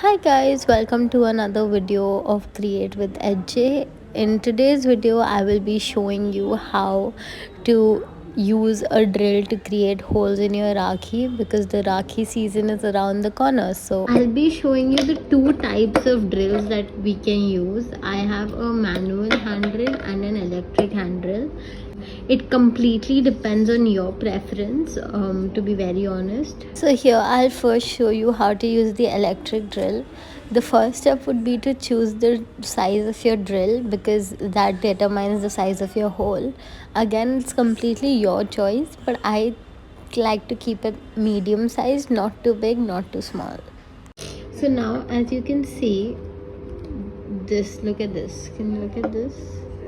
Hi guys, welcome to another video of Create with AJ. In today's video, I will be showing you how to use a drill to create holes in your Rakhi because the Rakhi season is around the corner. So I'll be showing you the two types of drills that we can use. I have a manual hand drill and an electric hand drill. It completely depends on your preference, to be very honest. So here I'll first show you how to use the electric drill. The first step would be to choose the size of your drill because that determines the size of your hole. Again, it's completely your choice, but I like to keep it medium sized, not too big, not too small. So now as you can see, look at this, can you look at this?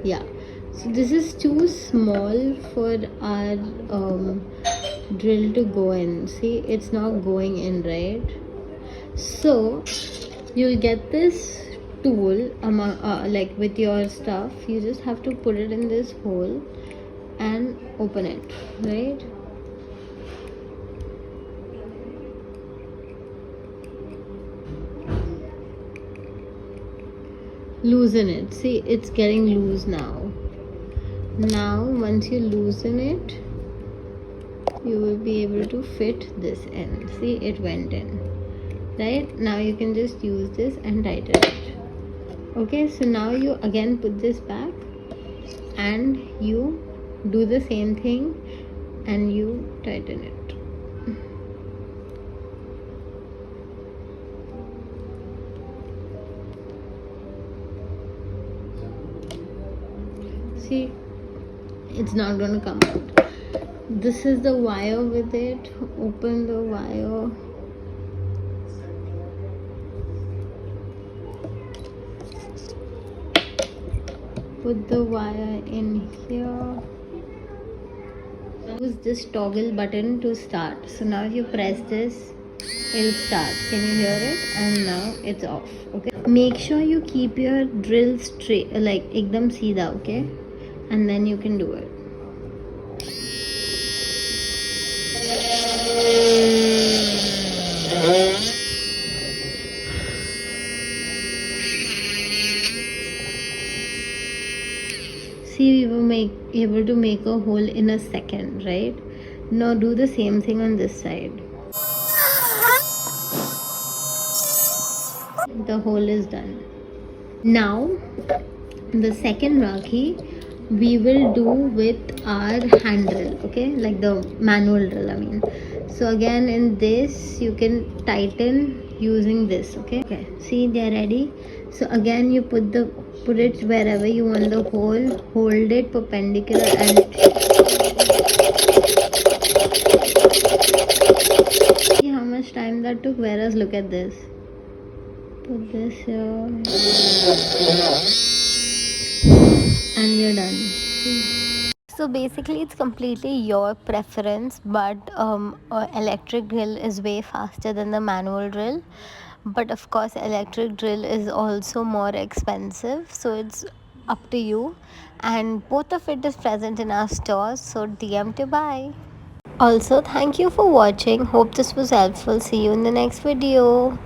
Yeah, so this is too small for our drill to go in. See, it's not going in, right? So you'll get this tool among like with your stuff. You just have to put it in this hole and open it, right? Loosen it. See, it's getting loose now. Once you loosen it, you will be able to fit this in. See, it went in. Right now you can just use this and tighten it. Okay, so now you again put this back and you do the same thing and you tighten it. See, it's not gonna come out. This is the wire with it. Open the wire. Put the wire in here. Use this toggle button to start. So now if you press this, it'll start. Can you hear it? And now it's off. Okay, make sure you keep your drill straight, like ekdam seedha, okay, and then you can do it. See, we were able to make a hole in a second, right? Now do the same thing on this side. The hole is done. Now the second Rakhi we will do with our hand drill, okay, like the manual drill, I mean. So again in this you can tighten using this, okay, see, they're ready. So again you put it wherever you want the hole, hold it perpendicular and see how much time that took, whereas look at this, put this here and you're done. So basically it's completely your preference, but electric drill is way faster than the manual drill, but of course electric drill is also more expensive, so it's up to you, and both of it is present in our stores, so DM to buy. Also, thank you for watching. Hope this was helpful. See you in the next video.